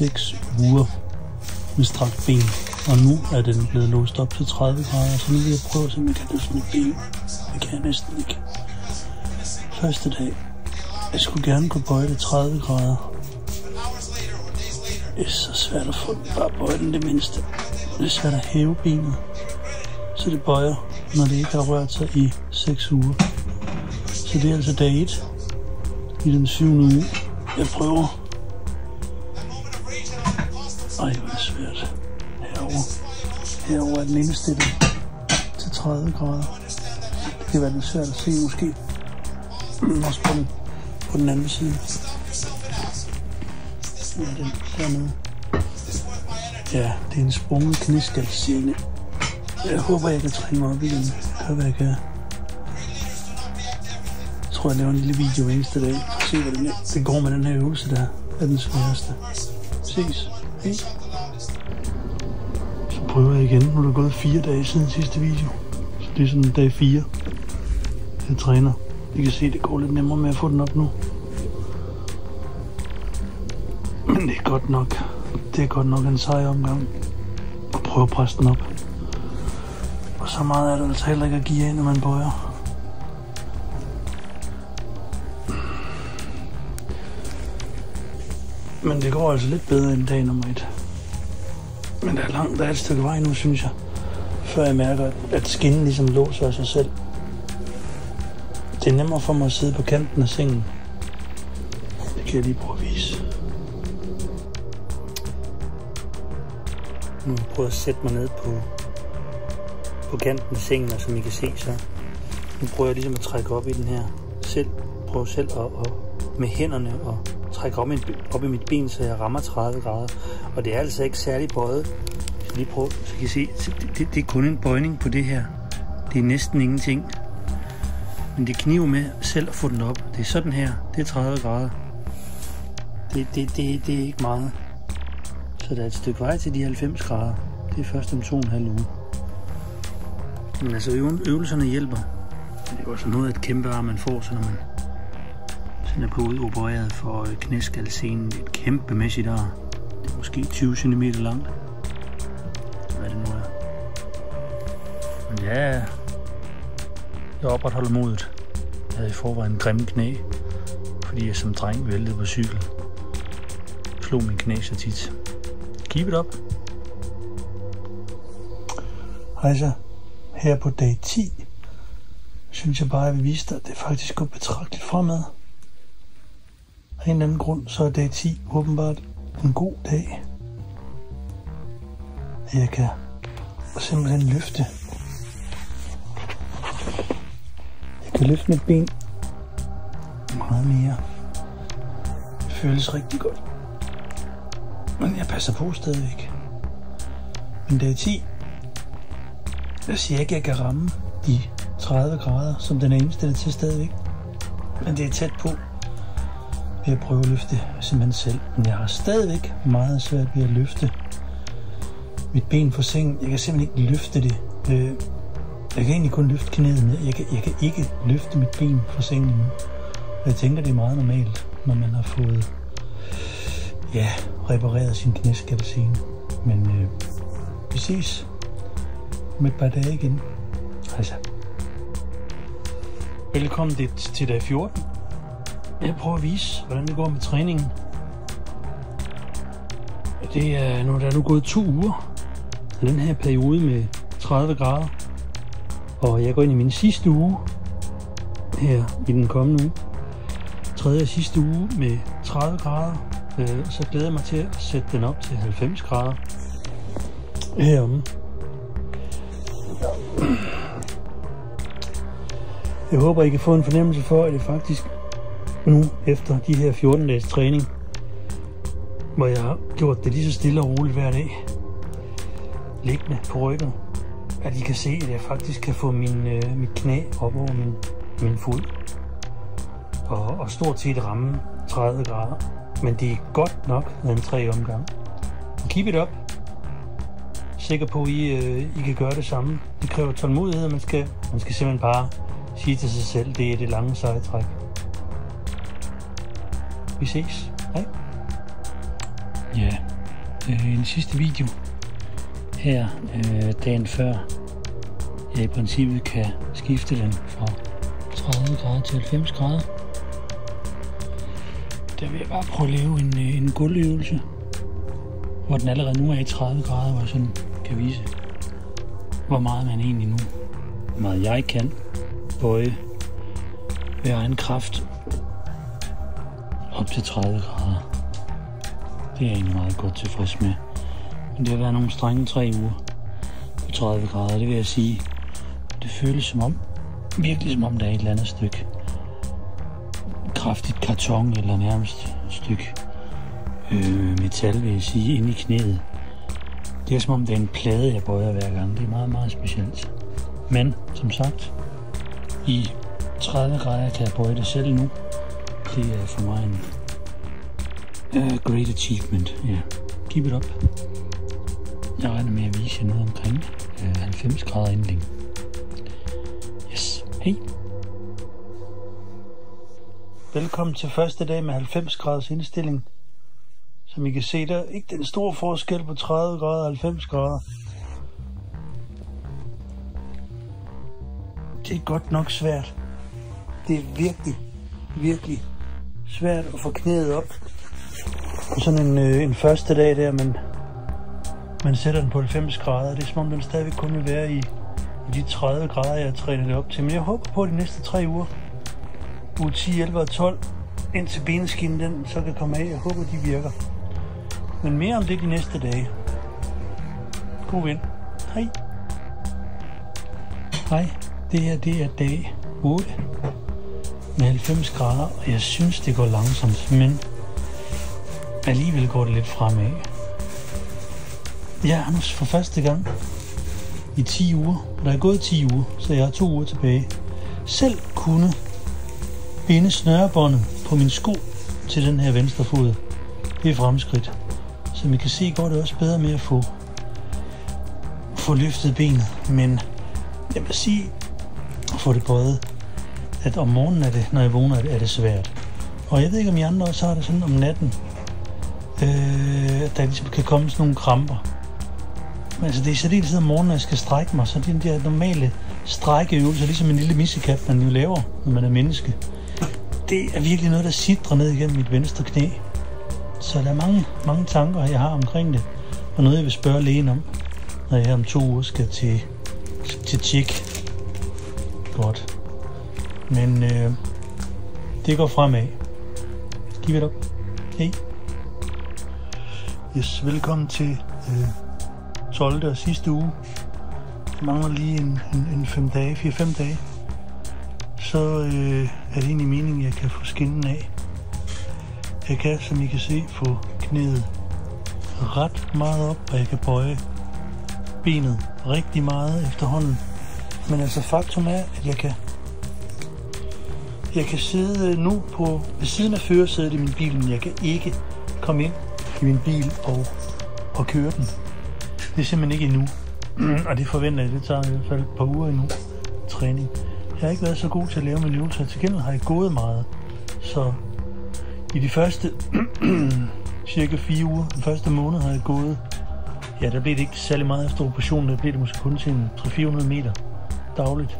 6 uger med strakt ben. Og nu er den blevet låst op til 30 grader, så nu vil jeg prøve at se, om jeg kan løfte mit ben. Det kan jeg næsten ikke. Første dag. Jeg skulle gerne kunne bøje det 30 grader. Det er så svært at få den. Bare bøje den det mindste. Det er svært at hæve benet, så det bøjer, når det ikke har rørt sig i 6 uger. Så det er altså dag 1 i den 7. uge. Jeg prøver. Ej, hvor er det svært. Herover er den indstillet til 30 grader. Det kan være lidt svært at se måske. Også på den anden side. Ja, den dernede. Ja, det er en sprunget knæskaldscene. Jeg håber, jeg kan træne mig op i den. Hør, hvad jeg kan. Jeg tror, jeg laver en lille video eneste dag. For at se, hvad det går med den her øvelse, der er den sværeste. Ses. Hej. Så prøver jeg igen. Nu er der gået 4 dage siden sidste video. Så det er sådan dag 4. Jeg træner. I kan se, det går lidt nemmere med at få den op nu. Men det er godt nok. Det er godt nok en sej omgang. Og prøve at presse den op. Og så meget er der altså heller ikke at give af, når man bøjer. Men det går altså lidt bedre end dag nummer 1. Men der er et stykke vej nu, synes jeg. Før jeg mærker, at skinnen ligesom låser af sig selv. Det er nemmere for mig at sidde på kanten af sengen. Det kan jeg lige prøve at vise. Nu prøver jeg at sætte mig ned på kanten af sengen, og som I kan se, så nu prøver jeg ligesom at trække op i den her. Prøv selv at med hænderne og trække op i mit ben, så jeg rammer 30 grader. Og det er altså ikke særlig bøjet. Så lige prøv, så kan I se, det er kun en bøjning på det her. Det er næsten ingenting. Men det kniver med selv at få den op. Det er sådan her. Det er 30 grader. Det er ikke meget. Så der er et stykke vej til de 90 grader. Det er først om 2,5 uger. Men altså øvelserne hjælper. Det er også noget af et kæmpe ar, man får, så når man sådan er på opereret for knæskaldscenen. Det er et kæmpemæssigt ar. Det er måske 20 cm langt. Hvad det nu er. Men ja, jeg opretholder modet. Jeg havde i forvejen grimme knæ, fordi jeg som dreng væltede på cykel. Slog min knæ så tit. Keep it up. Hej så. Her på dag 10 synes jeg bare, at jeg vil vise dig, at det faktisk går betragteligt fremad. Af en eller anden grund, så er dag 10 åbenbart en god dag. Jeg kan simpelthen løfte. Jeg kan løfte mit ben meget mere. Det føles rigtig godt. Men jeg passer på stadigvæk. Men dag 10, jeg siger ikke, at jeg kan ramme de 30 grader, som den er indstillet til stadigvæk. Men det er tæt på. Ved at prøve at løfte simpelthen selv. Men jeg har stadigvæk meget svært ved at løfte mit ben fra sengen. Jeg kan simpelthen ikke løfte det. Jeg kan egentlig kun løfte knæet ned. Jeg kan ikke løfte mit ben fra sengen nu. Jeg tænker, det er meget normalt, når man har fået repareret sin knæskaldscene. Men vi ses om et par dage igen. Hej så. Velkommen til dag 14. Jeg prøver at vise, hvordan det går med træningen. Det er der er nu gået 2 uger af den her periode med 30 grader. Og jeg går ind i min sidste uge her i den kommende uge. 3. og sidste uge med 30 grader. Så glæder jeg mig til at sætte den op til 90 grader heromme. Jeg håber, I kan få en fornemmelse for, at det faktisk nu, efter de her 14 dages træning, hvor jeg har gjort det lige så stille og roligt hver dag, liggende på ryggen, at I kan se, at jeg faktisk kan få mit knæ op over min fod, og stort set ramme 30 grader. Men det er godt nok med en 3 omgang. Keep it up. Sikker på, at I kan gøre det samme. Det kræver tålmodighed, man skal simpelthen bare sige til sig selv, det er det lange seje træk. Vi ses. Hej. Ja. en sidste video her dagen før jeg i princippet kan skifte den fra 30 grader til 90 grader. Der vil jeg bare prøve at lave en gulvøvelse, hvor den allerede nu er i 30 grader, hvor jeg sådan kan vise, hvor meget man egentlig nu, hvor meget jeg kan bøje ved egen kraft op til 30 grader. Det er jeg egentlig meget godt tilfreds med. Men det har været nogle strenge 3 uger på 30 grader, det vil jeg sige. Det føles som om, virkelig som om der er et eller andet stykke kraftigt karton eller nærmest et stykke metal, vil jeg sige, inde i knæet. Det er som om det er en plade, jeg bøjer hver gang. Det er meget, meget specielt. Men som sagt, i 30 grader kan jeg bøje det selv nu. Det er for mig en great achievement. Ja, keep it up. Jeg regner med at vise jer noget omkring 90 grader indlæng. Yes, hej. Velkommen til første dag med 90 graders indstilling. Som I kan se, der er ikke den store forskel på 30 grader og 90 grader. Det er godt nok svært. Det er virkelig, virkelig svært at få knæet op på sådan en første dag der, men man sætter den på 90 grader. Det er som om den stadigvæk kun vil være i de 30 grader, jeg træner det op til. Men jeg håber på, at de næste 3 uger, uge 10, 11 og 12, indtil benskinnen den så kan komme af. Jeg håber, de virker. Men mere om det de næste dage. God vind. Hej. Hej. Det her, det er dag 8 med 90 grader, og jeg synes, det går langsomt, men alligevel går det lidt fremad. Jeg er nu for første gang i 10 uger, og der er gået 10 uger, så jeg har 2 uger tilbage, selv kunne binde snørebåndet på min sko til den her venstre fod. Det er fremskridt. Som I kan se, går det også bedre med at få løftet benet, men jeg vil sige, at få det bøjet, at om morgenen er det, når jeg vågner, er det svært. Og jeg ved ikke, om I andre også har det sådan om natten, at der ligesom kan komme sådan nogle kramper. Men altså, det er særdeles om morgenen, jeg skal strække mig, så det er den der normale strækkeøvelser, ligesom en lille missekat, man jo laver, når man er menneske. Det er virkelig noget, der sidder ned igennem mit venstre knæ. Så der er mange tanker, jeg har omkring det, og noget, jeg vil spørge lægen om, når jeg om 2 uger skal til tjek. Godt. Men det går fremad. Giv it up. Hej. Yes, velkommen til 12. og sidste uge. Jeg mangler lige en 5 dage, 4-5 dage. Så er det egentlig meningen, at jeg kan få skinnen af. Jeg kan, som I kan se, få knæet ret meget op, og jeg kan bøje benet rigtig meget efterhånden. Men altså faktum er, at jeg kan sidde nu ved siden af førersædet i min bil, men jeg kan ikke komme ind i min bil og køre den. Det er simpelthen ikke endnu. Og det forventer jeg, det tager i hvert fald et par uger endnu træning. Jeg har ikke været så god til at lave min øvelser. Til gengæld har jeg gået meget. Så i de første cirka 4 uger, den første måned har jeg gået. Ja, der blev det ikke særlig meget efter operationen. Der blev det måske kun til 300-400 meter dagligt.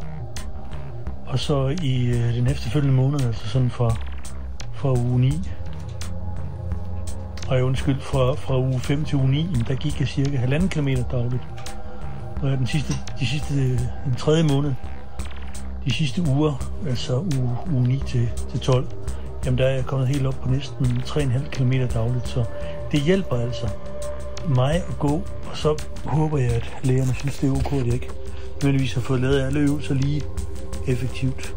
Og så i den efterfølgende måned, altså sådan fra uge 9. Og jeg undskyld, fra uge 5 til uge 9, der gik jeg cirka 1,5 kilometer dagligt. Og den tredje måned, de sidste uger, altså uge 9 til 12, jamen der er jeg kommet helt op på næsten 3,5 kilometer dagligt. Så det hjælper altså mig at gå, og så håber jeg, at lægerne synes, det er ok, at jeg ikke nødvendigvis har fået lavet alle øvelser lige effektivt.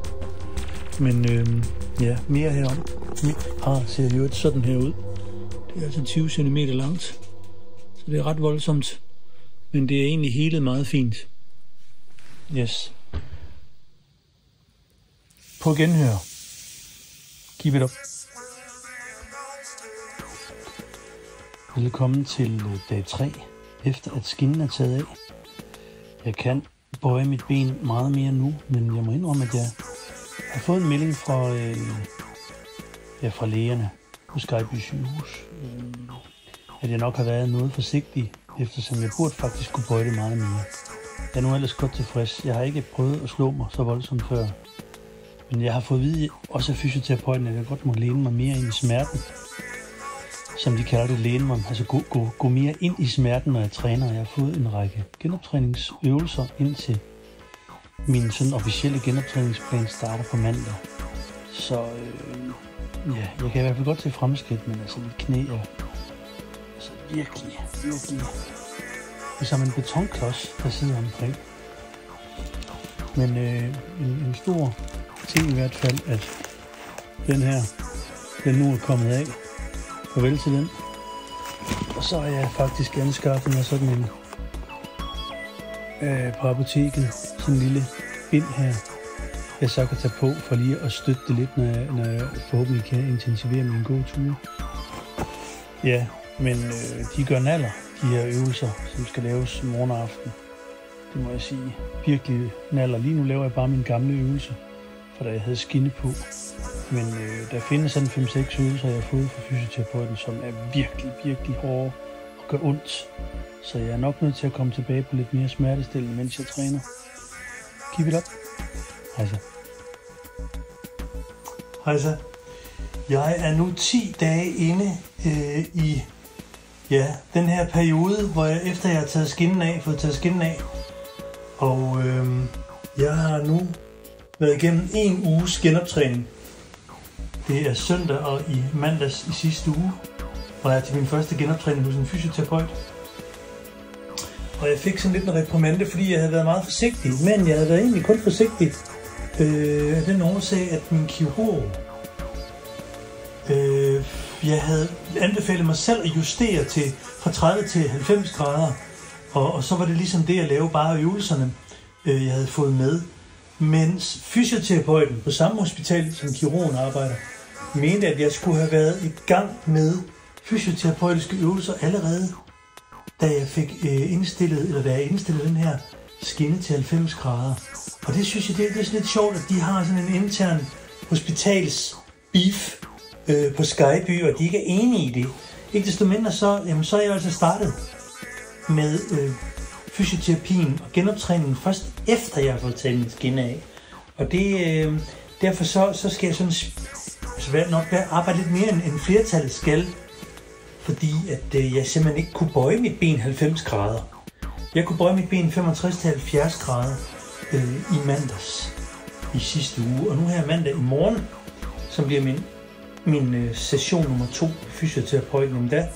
Men ja, mere herom. Mit ar ser jo sådan her ud. Det er altså 20 cm langt, så det er ret voldsomt. Men det er egentlig helet meget fint. Yes. På genhør. Keep it up. Velkommen til dag 3, efter at skinnen er taget af. Jeg kan bøje mit ben meget mere nu, men jeg må indrømme, at jeg har fået en melding fra lægerne på Skyby sygehus. at jeg nok har været noget forsigtig, eftersom jeg burde faktisk kunne bøje det meget mere. Jeg er nu ellers godt tilfreds. Jeg har ikke prøvet at slå mig så voldsomt før. Men jeg har fået at vide, også af fysioterapeuten, at jeg godt må læne mig mere ind i smerten. Som de kalder det, læne mig. Altså gå mere ind i smerten, når jeg træner. Jeg har fået en række genoptræningsøvelser indtil min sådan officielle genoptræningsplan starter på mandag. Så ja, jeg kan i hvert fald godt se fremskridt, men altså mit knæ er altså virkelig. Det er som en betonklods, der sidder omkring. Men en stor ting i hvert fald, at den her, den nu er kommet af. Farvel til den. Og så har jeg faktisk anskaffet mig sådan en på apoteket, sådan en lille bind her, jeg så kan tage på for lige at støtte det lidt, når jeg forhåbentlig kan intensivere min gåture. Ja, men de gør naller, de her øvelser, som skal laves morgen og aften. Det må jeg sige. Virkelig naller. Lige nu laver jeg bare min gamle øvelse, for da jeg havde skinne på. Men der findes sådan 5-6 øvelser, jeg har fået fra fysioterapeuten, som er virkelig hårde og gør ondt. Så jeg er nok nødt til at komme tilbage på lidt mere smertestillende, mens jeg træner. Keep it up. Hej så. Hej så. Jeg er nu 10 dage inde i den her periode, hvor jeg efter jeg har taget skinnen af, og jeg har nu været igennem en uges genoptræning. Det er søndag og i mandags i sidste uge, og jeg er til min første genoptræning hos en fysioterapeut. Og jeg fik sådan lidt en reprimande, fordi jeg havde været meget forsigtig, men jeg havde været egentlig kun forsigtig af den årsag, at min kirurg, jeg havde anbefalet mig selv at justere fra 30 til 90 grader, og så var det ligesom det at lave bare øvelserne, jeg havde fået med. Mens fysioterapeuten på samme hospital, som kirurgen arbejder, mente, at jeg skulle have været i gang med fysioterapeutiske øvelser allerede, da jeg indstillede den her skinne til 90 grader. Og det synes jeg, det er sådan lidt sjovt, at de har sådan en intern hospitals beef på Skyby, og de ikke er enige i det. Ikke desto mindre, så er jeg altså startet med fysioterapien og genoptræningen først efter jeg har fået taget min skinne af. Og det, derfor så skal jeg sådan nok arbejde lidt mere end flertallet skal, fordi at jeg simpelthen ikke kunne bøje mit ben 90 grader. Jeg kunne bøje mit ben 65-70 grader i mandags i sidste uge, og nu her mandag i morgen, som bliver min session nummer 2 fysioterapeuten, der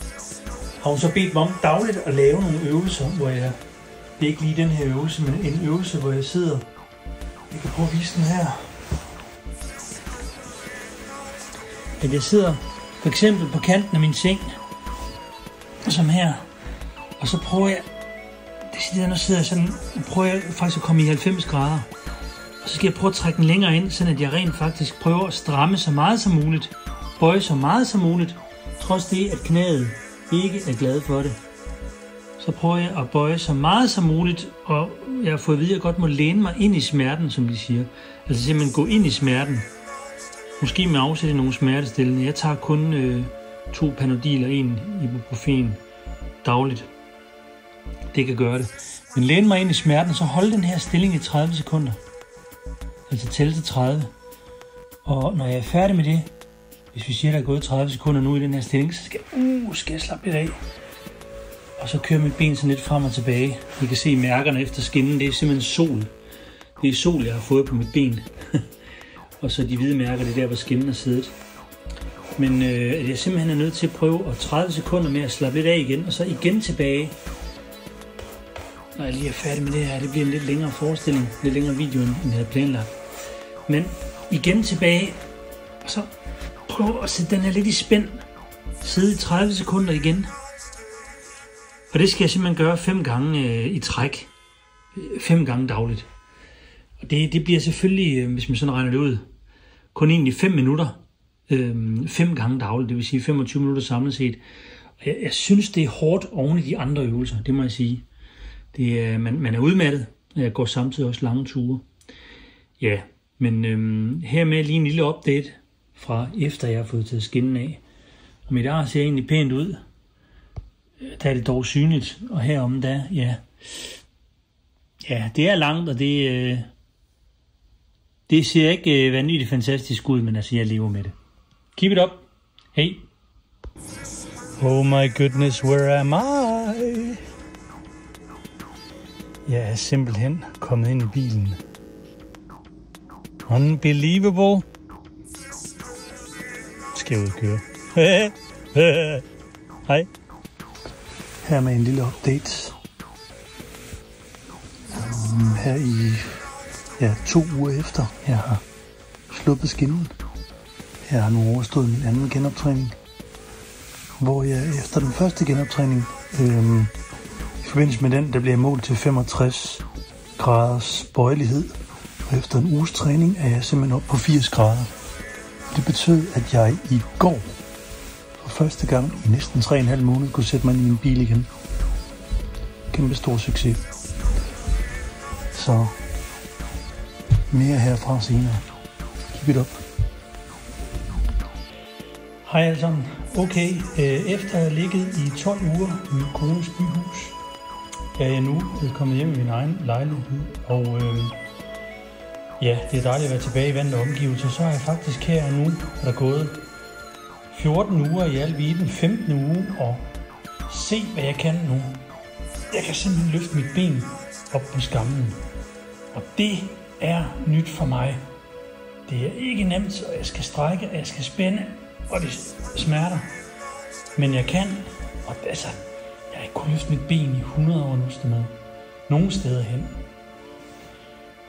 har hun så bedt mig om dagligt at lave nogle øvelser, hvor det er ikke lige den her øvelse, men en øvelse, hvor jeg sidder. Jeg kan prøve at vise den her. At jeg sidder for eksempel på kanten af min seng, som her, og så prøver jeg, prøver jeg faktisk at komme i 90 grader. Og så skal jeg prøve at trække den længere ind, så at jeg rent faktisk prøver at stramme så meget som muligt, bøje så meget som muligt, trods det, at knæet ikke er glad for det. Så prøver jeg at bøje så meget som muligt, og jeg har fået at vide, at jeg godt må læne mig ind i smerten, som de siger. Altså simpelthen gå ind i smerten. Måske med afsæt i nogle smertestillende. Jeg tager kun 2 Panodil og 1 Ibuprofen dagligt. Det kan gøre det. Men læne mig ind i smerten, så hold den her stilling i 30 sekunder. Altså tælle til 30. Og når jeg er færdig med det, hvis vi siger, der er gået 30 sekunder nu i den her stilling, så skal jeg slappe lidt af. Og så kører mit ben sådan lidt frem og tilbage. I kan se mærkerne efter skinnen. Det er simpelthen sol. Det er sol, jeg har fået på mit ben. Og så de hvide mærker, det er der, hvor skinnen er siddet. Men at jeg simpelthen er nødt til at prøve at 30 sekunder med at slappe lidt af igen, og så igen tilbage. Når jeg lige er færdig med det her, det bliver en lidt længere forestilling, lidt længere video, end jeg havde planlagt. Men igen tilbage, og så prøv at sætte den her lidt i spænd. Sidde i 30 sekunder igen. Og det skal jeg simpelthen gøre 5 gange i træk. 5 gange dagligt. Og det bliver selvfølgelig, hvis man sådan regner det ud, kun egentlig 5 minutter. 5 gange dagligt, det vil sige 25 minutter samlet set. Og jeg synes, det er hårdt oven i de andre øvelser, det må jeg sige. Man er udmattet, og jeg går samtidig også lange ture. Ja, men hermed lige en lille update fra efter jeg har fået taget skinnen af. Og mit ar ser egentlig pænt ud. der er det dog synligt, og herom der, ja, det er langt, og det ser ikke vanvittigt fantastisk ud, men altså, jeg lever med det. Keep it up. Hey. Oh my goodness, where am I? Jeg er simpelthen kommet ind i bilen. Unbelievable. Skal jeg ud og køre? Hej. Her med en lille update. Her i 2 uger efter jeg har sluppet skinnen. Jeg har nu overstået min anden genoptræning. Hvor jeg efter den første genoptræning, i forbindelse med den, der bliver jeg målt til 65 graders bøjelighed. Og efter en uges træning er jeg simpelthen op på 80 grader. Det betød, at jeg i går for første gang i næsten 3,5 måneder kunne sætte mig ind i en bil igen. Kæmpe stor succes. Så mere herfra senere. Keep it up. Hej alle sammen. Okay, efter at have ligget i 12 uger i min kones byhus, er jeg nu kommet hjem i min egen lejlighed. Og det er dejligt at være tilbage i vante omgivelser. Så har jeg faktisk her nu, der er gået 14 uger i alt, vi er den 15. uge, og se hvad jeg kan nu. Jeg kan simpelthen løfte mit ben op på skamlen. Og det er nyt for mig. Det er ikke nemt, og jeg skal strække, og jeg skal spænde, og det smerter. Men jeg kan, og altså, jeg har ikke kunnet løfte mit ben i 100 år nu, nogle steder hen.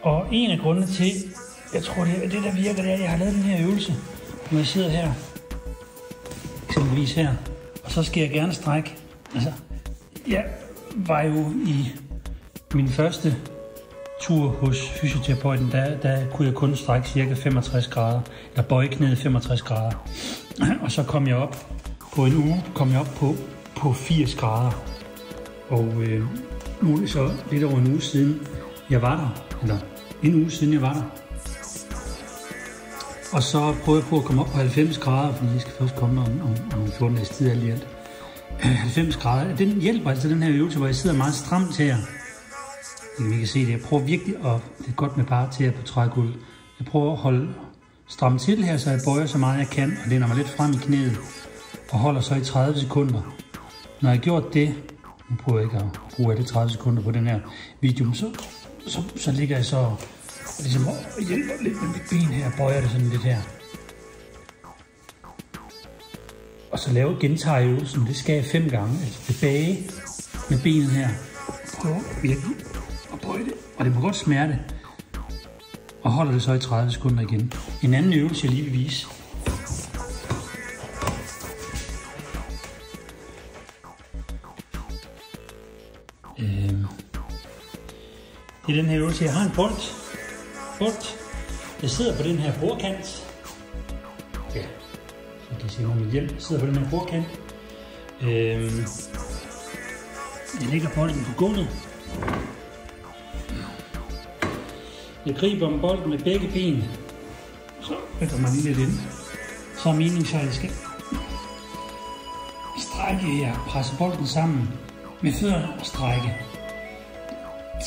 Og en af grundene til, jeg tror det der virker, det er, at jeg har lavet den her øvelse, når jeg sidder her, eksempelvis her, og så skal jeg gerne strække. Altså, jeg var jo i min første tur hos fysioterapeuten, der kunne jeg kun strække cirka 65 grader, eller bøje knæet 65 grader. Og så kom jeg op på en uge, på 80 grader. Og nu er det så lidt over en uge siden, jeg var der, eller en uge siden jeg var der. Og så prøvede jeg på at komme op på 90 grader, fordi jeg skal først komme om 14 dages tid alt i alt. 90 grader, den hjælper altså den her øvelse, hvor jeg sidder meget stramt her. I kan se det, jeg prøver virkelig, og det er godt med bare til på trægulvet. Jeg prøver at holde stramt til her, så jeg bøjer så meget jeg kan, og læner mig lidt frem i knæet, og holder så i 30 sekunder. Når jeg har gjort det, nu prøver jeg ikke at bruge alle 30 sekunder på den her video, så ligger jeg så ligesom og hjælper lidt med mit ben her, bøjer det sådan lidt her. Og så gentager jeg øvelsen, det skal jeg 5 gange, altså tilbage med benet her. Prøver virkelig at bøje det, og det må godt smerte. Og holder det så i 30 sekunder igen. En anden øvelse, jeg lige vil vise. Det er den her øvelse. Jeg har en bold. Jeg sidder på den her bordkant. Ja, så kan I se, hvor min hjelm sidder på den her bordkant. Jeg lægger bolden på gulvet. Jeg griber om bolden med begge ben. Så rykker man lige lidt ind. Så er meningen, så jeg skal strække her. Presse bolden sammen med fødderne og strække.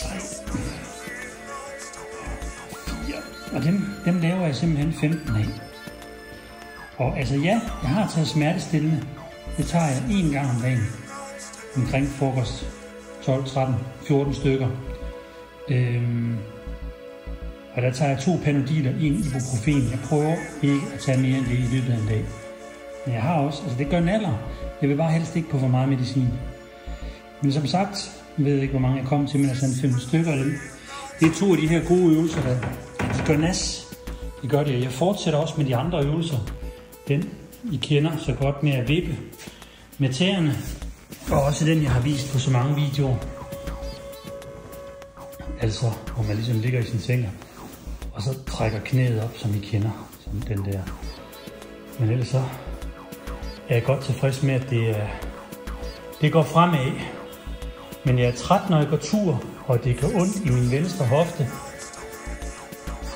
3, 4. Og dem laver jeg simpelthen 15 af. Og altså ja, jeg har taget smertestillende. Det tager jeg 1 gang om dagen. Omkring frokost. 12, 13, 14 stykker. Og der tager jeg 2 Panodiler, 1 ibuprofen. Jeg prøver ikke at tage mere end det i løbet af en dag. Men jeg har også, altså det gør en alder. Jeg vil bare helst ikke på for meget medicin. Men som sagt, jeg ved ikke hvor mange jeg kom til, men der er sådan 15 stykker af dem. Det er 2 af de her gode øvelser, der gør nas. Det gør det, og jeg fortsætter også med de andre øvelser. Den I kender så godt med at vippe med tæerne. Og også den jeg har vist på så mange videoer. Altså, hvor man ligesom ligger i sin seng, og så trækker knæet op, som I kender, som den der. Men ellers så er jeg godt tilfreds med, at det går fremad. Men jeg er træt, når jeg går tur, og det gør ondt i min venstre hofte.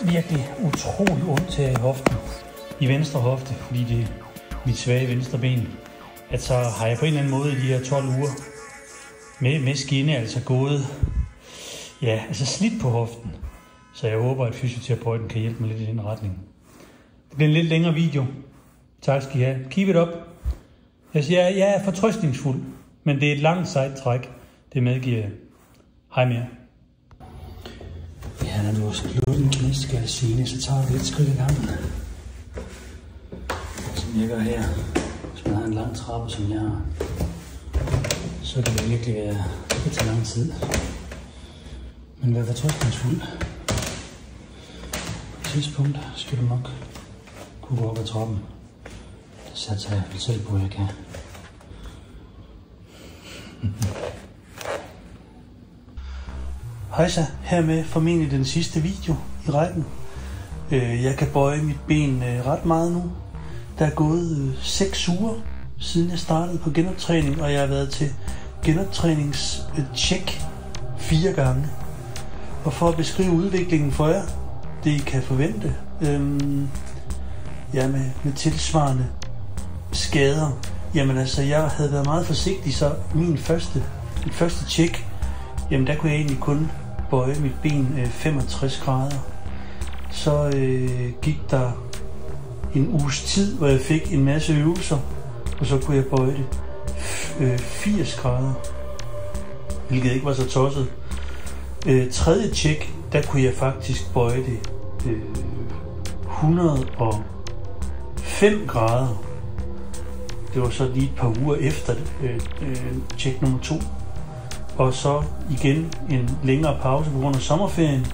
Virkelig utrolig ondt til i hoften. I venstre hofte, fordi det er mit svage venstre ben. at så har jeg på en eller anden måde i de her 12 uger med skinne altså gået, ja, altså slidt på hoften. Så jeg håber, at fysioterapeuten kan hjælpe mig lidt i den retning. Det bliver en lidt længere video. Tak skal I have. Keep it up. Jeg siger, jeg er fortrøstningsfuld, men det er et langt sejt træk. Det medgiver jeg. Hej med jer. Ja, når du har slået en knæskallescene, så tager vi et skridt i gangen. Som jeg gør her. Hvis man har en lang trappe, som jeg har, så kan det virkelig være lidt så lang tid. Men vær fortrøstningsfuld. På et tidspunkt skal du nok kunne gå op ad trappen. Det satser jeg selv på, at jeg kan. Hej så, hermed formentlig den sidste video i rækken. Jeg kan bøje mit ben ret meget nu. Der er gået 6 uger siden jeg startede på genoptræning, og jeg har været til genoptræningstjek 4 gange. Og for at beskrive udviklingen for jer, det I kan forvente, med tilsvarende skader. Jamen altså, jeg havde været meget forsigtig, så mit første tjek, jamen der kunne jeg egentlig kun bøje mit ben 65 grader. Så gik der en uges tid, hvor jeg fik en masse øvelser, og så kunne jeg bøje det 80 grader, hvilket ikke var så tosset. Tredje tjek, der kunne jeg faktisk bøje det 105 grader. Det var så lige et par uger efter tjek nummer 2. Og så igen en længere pause på grund af sommerferien.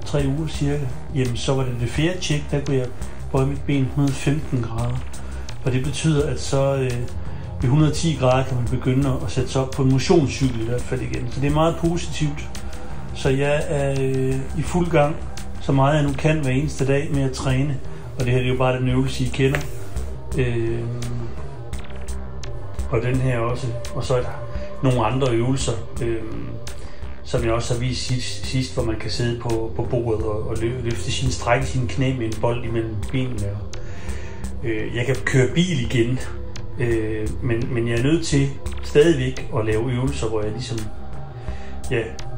3 uger cirka. Jamen så var det fjerde tjek, der kunne jeg bøje mit ben 115 grader. Og det betyder, at så ved 110 grader kan man begynde at sætte sig op på en motionscykel i hvert fald igen. Så det er meget positivt. Så jeg er i fuld gang, så meget jeg nu kan hver eneste dag med at træne. Og det her det er jo bare den øvelse, I kender. Og den her også. Og så er der nogle andre øvelser, som jeg også har vist sidst, hvor man kan sidde på bordet og løfte strække sine knæ med en bold imellem benene. Jeg kan køre bil igen, men jeg er nødt til stadigvæk at lave øvelser, hvor jeg ligesom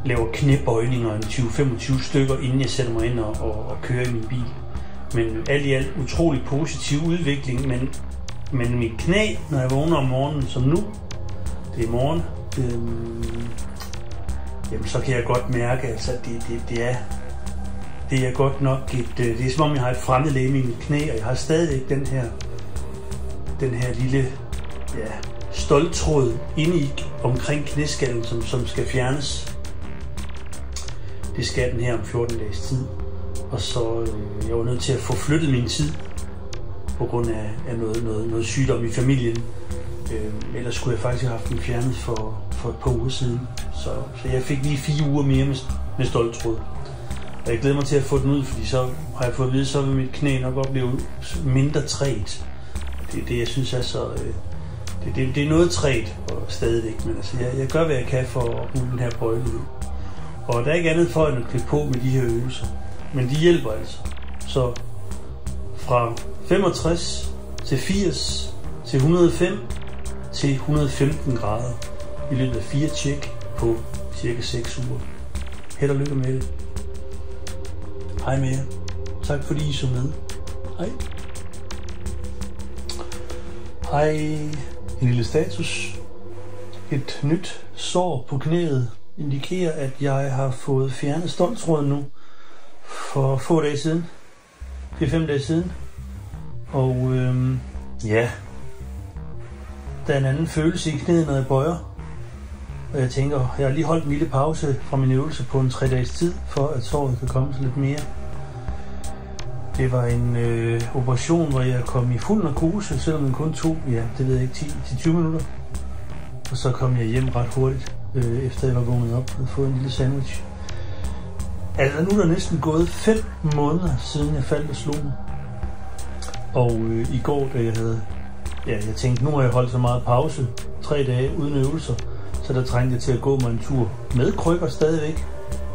laver knæbøjninger, en 20-25 stykker, inden jeg sætter mig ind og kører i min bil. Men alt i alt utrolig positiv udvikling, men mit knæ, når jeg vågner om morgenen, som nu, det er morgen, jamen så kan jeg godt mærke, altså, at det er godt nok det er som om jeg har et fremmedlegeme i mit knæ, og jeg har stadigvæk den her lille stoltråd inde omkring knæskallen, som skal fjernes. Det skal den her om 14 dages tid. Og så jeg var nødt til at få flyttet min tid på grund af noget sygdom i familien. Ellers skulle jeg faktisk have haft den fjernet for et par uger siden. Så jeg fik lige 4 uger mere med stoltråd. Og jeg glæder mig til at få den ud, fordi så har jeg fået at vide, så vil mit knæ nok opleve mindre træt. Det er det, jeg synes er så... Det er noget træt stadigvæk, men altså, jeg gør, hvad jeg kan for at bruge den her bøjelighed. Og der er ikke andet for end at klippe på med de her øvelser. Men de hjælper altså. Så fra 65 til 80 til 105 til 115 grader i løbet af 4 tjek på cirka 6 uger. Held og lykke med det. Hej med jer. Tak fordi I så med. Hej. Hej. En lille status. Et nyt sår på knæet indikerer, at jeg har fået fjernet stoltråden nu for få dage siden. 4-5 dage siden. Og der er en anden følelse i knæet, når jeg bøjer. Og jeg tænker, jeg har lige holdt en lille pause fra min øvelse på en 3 dages tid, for at såret kan komme sig lidt mere. Det var en operation, hvor jeg kom i fuld narkose, selvom den kun tog, det ved jeg ikke, 10-20 minutter. Og så kom jeg hjem ret hurtigt, efter jeg var vågnet op og fået en lille sandwich. Altså nu er der næsten gået 5 måneder, siden jeg faldt og slog mig. Og i går, da jeg havde... jeg tænkte, nu har jeg holdt så meget pause, 3 dage uden øvelser, så der trængte jeg til at gå mig en tur med krykker stadigvæk.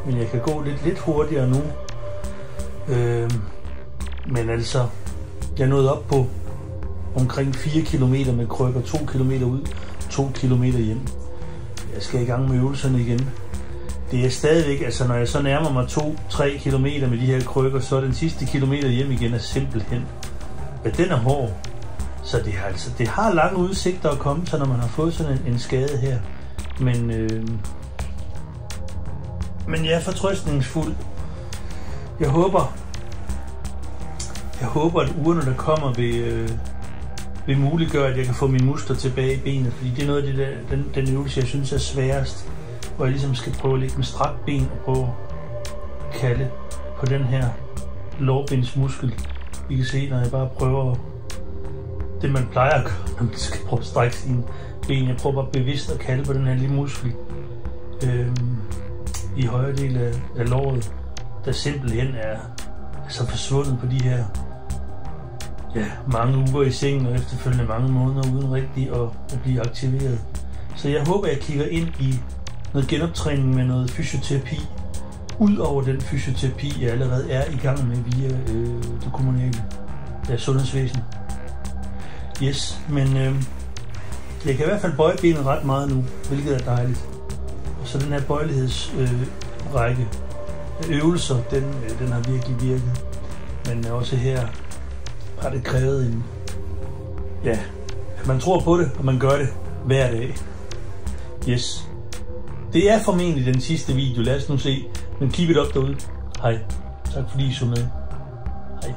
Men jeg kan gå lidt hurtigere nu. Men altså, jeg nåede op på omkring 4 km med krykker, 2 km ud, 2 km hjem. Jeg skal i gang med øvelserne igen. Det er stadigvæk, altså når jeg så nærmer mig 2-3 km med de her krykker, så den sidste kilometer hjem igen er simpelthen, den er hård. Så det har lange udsigter at komme til, når man har fået sådan en skade her. Men jeg er fortrøstningsfuld. Jeg håber, at ugerne, der kommer, vil muliggøre, at jeg kan få mine muskler tilbage i benet. Fordi det er noget af det den øvelse, jeg synes er sværest. Hvor jeg ligesom skal prøve at ligge med strakt ben og prøve at kalde på den her lårbindsmuskel. I kan se, når jeg bare prøver det, man plejer at gøre, når man skal prøve at strække sine ben. Jeg prøver bare bevidst at kalde på den her lille muskel i højre del af låret, der simpelthen er så forsvundet på de her mange uger i sengen og efterfølgende mange måneder uden rigtig at blive aktiveret. Så jeg håber, jeg kigger ind i noget genoptræning med noget fysioterapi, ud over den fysioterapi, jeg allerede er i gang med via det kommunale sundhedsvæsen. Yes, men jeg kan i hvert fald bøje benet ret meget nu, hvilket er dejligt. Og så den her bøjelighedsrække øvelser, den har virkelig virket. Men også her har det krævet at man tror på det, og man gør det hver dag. Yes. Det er formentlig den sidste video, lad os nu se. Men keep it up derude. Hej. Tak fordi I så med. Hej.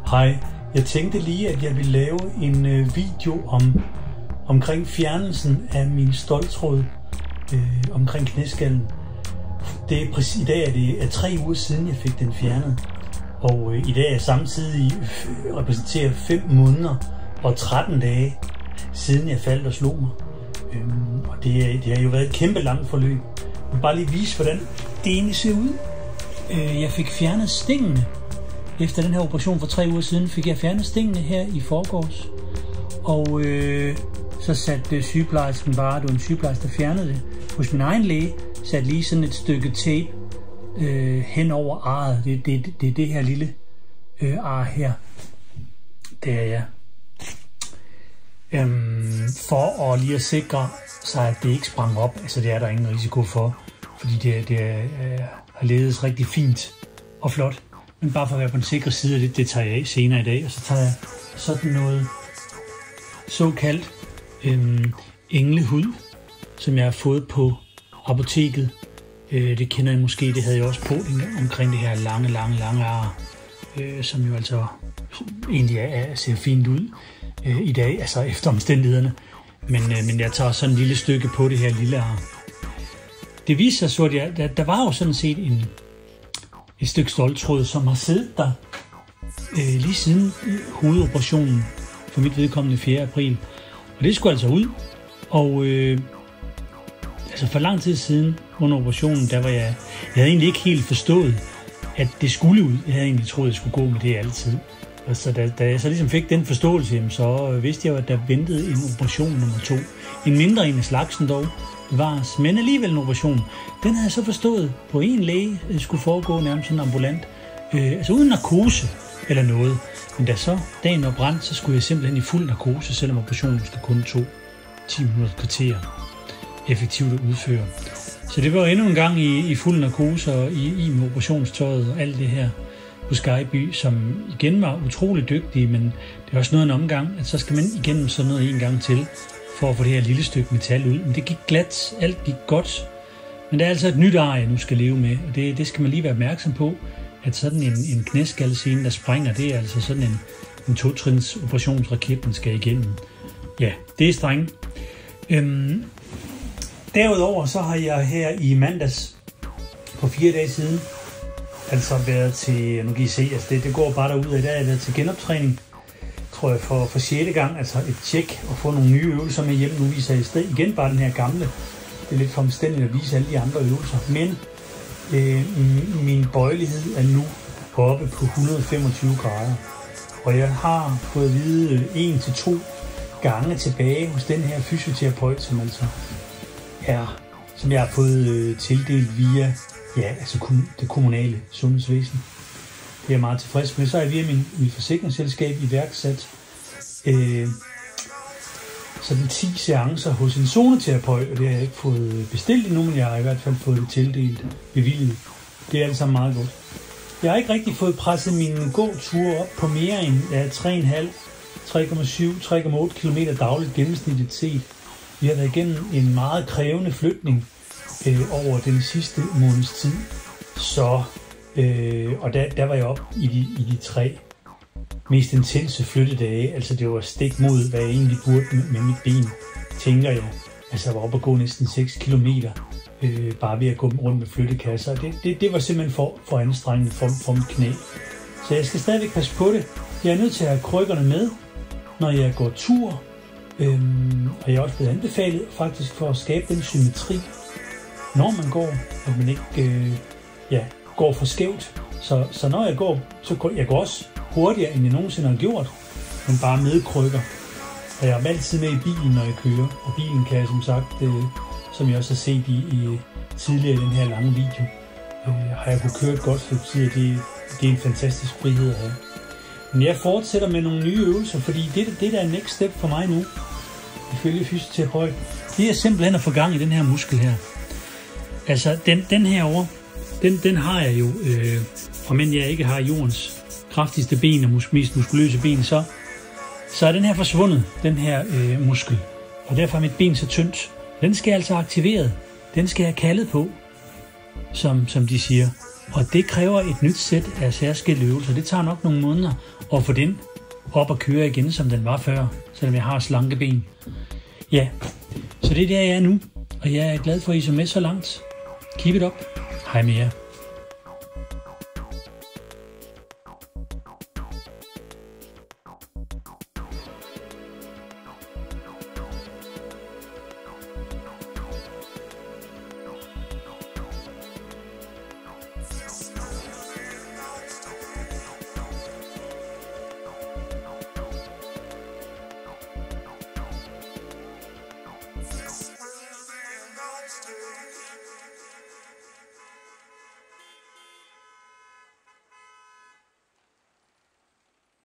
Hej. Jeg tænkte lige, at jeg ville lave en video omkring fjernelsen af min stoltråd omkring knæskallen. I dag er det 3 uger siden, jeg fik den fjernet. Og i dag er jeg samtidig repræsenterer 5 måneder og 13 dage siden jeg faldt og slog mig. Og det har jo været et kæmpe langt forløb. Jeg vil bare lige vise, hvordan det egentlig ser ud. Jeg fik fjernet stingene. Efter den her operation for 3 uger siden, fik jeg fjernet stingene her i forgårs. Og så satte sygeplejersken bare, det var en sygeplejerske, der fjernede det. Hos min egen læge satte lige sådan et stykke tape hen over arret. Det er det her lille ar her. Det er jeg. For at lige at sikre sig, at det ikke sprang op. Altså det er der ingen risiko for, fordi det har ledes rigtig fint og flot. Men bare for at være på den sikre side, det tager jeg af senere i dag. Og så tager jeg sådan noget såkaldt englehud, som jeg har fået på apoteket. Det kender jeg måske, det havde jeg også på omkring det her lange ar, som jo altså egentlig ser fint ud i dag, altså efter omstændighederne. Men jeg tager sådan et lille stykke på det her lille ar. Det viser sig så, at der var jo sådan set et stykke stoltråd, som har siddet der lige siden hovedoperationen for mit vedkommende 4. april. Og det skulle altså ud. Og altså for lang tid siden under operationen, der var jeg havde egentlig ikke helt forstået, at det skulle ud. Jeg havde egentlig troet, at jeg skulle gå med det altid. Og så da jeg så ligesom fik den forståelse, så vidste jeg jo, at der ventede en operation nummer 2. En mindre en af slagsen dog, men alligevel en operation. Den havde jeg så forstået på en læge, det skulle foregå nærmest sådan ambulant. Altså uden narkose eller noget. Men da så dagen var brændt, så skulle jeg simpelthen i fuld narkose, selvom operationen skulle kun 10 minutter kvarter effektivt at udføre. Så det var endnu en gang i fuld narkose og i med operationstøjet og alt det her på Skyby, som igen var utrolig dygtige, men det er også noget en omgang, at så skal man igennem sådan noget en gang til, for at få det her lille stykke metal ud. Men det gik glat, alt gik godt, men der er altså et nyt ar, jeg nu skal leve med, og det skal man lige være opmærksom på, at sådan en knæskallescene, der springer, det er altså sådan en 2-trins operationsraket, man skal igennem. Ja, det er strengt. Derudover så har jeg her i mandags for 4 dage siden altså været til, nu kan I se, altså det går bare derud af, der har jeg været til genoptræning, tror jeg for 6. gang, altså et tjek og få nogle nye øvelser med hjem. Nu viser jeg i stedet igen bare den her gamle. Det er lidt for omstændigt at vise alle de andre øvelser, men min bøjelighed er nu oppe på 125 grader, og jeg har fået at vide 1-2 gange tilbage hos den her fysioterapeut, som altså som jeg har fået tildelt via det kommunale sundhedsvæsen. Det er jeg meget tilfreds med. Så er jeg via min forsikringsselskab iværksat sådan 10 seancer hos en zoneterapeut, og det har jeg ikke fået bestilt endnu, men jeg har i hvert fald fået det tildelt bevilget. Det er alt sammen meget godt. Jeg har ikke rigtig fået presset mine gåture op på mere end 3,5, 3,7, 3,8 km dagligt gennemsnitligt set. Vi har været igennem en meget krævende flytning over den sidste måneds tid. Så, og der var jeg op i de 3 mest intense flyttedage. Altså det var stik mod, hvad jeg egentlig burde med mit ben, tænker jeg. Altså jeg var oppe at gå næsten 6 kilometer, bare ved at gå rundt med flyttekasser. Det var simpelthen for anstrengende for mit knæ. Så jeg skal stadigvæk passe på det. Jeg er nødt til at have krykkerne med, når jeg går tur. Og jeg er også blevet anbefalet faktisk for at skabe den symmetri, når man går, at man ikke går for skævt. Så når jeg går, så går jeg også hurtigere, end jeg nogensinde har gjort, men bare med krykker. Og jeg er altid med i bilen, når jeg kører. Og bilen kan jeg som sagt, som jeg også har set i tidligere i den her lange video, har jeg kunnet køre et godt stykke tid, det er en fantastisk frihed at have. Men jeg fortsætter med nogle nye øvelser, fordi det der er next step for mig nu, ifølge fysioterapeut, det er simpelthen at få gang i den her muskel her. Altså den her over, den har jeg jo, om end jeg ikke har jordens kraftigste ben og mest muskuløse ben, så er den her forsvundet, den her muskel. Og derfor er mit ben så tyndt. Den skal jeg altså aktiveret. Den skal jeg kaldet på, som de siger. Og det kræver et nyt sæt af særskilte øvelser. Det tager nok nogle måneder at få den op at køre igen, som den var før, selvom jeg har slanke ben. Ja, så det er der, jeg er nu. Og jeg er glad for, at I så med så langt. Keep it up. Hej med jer.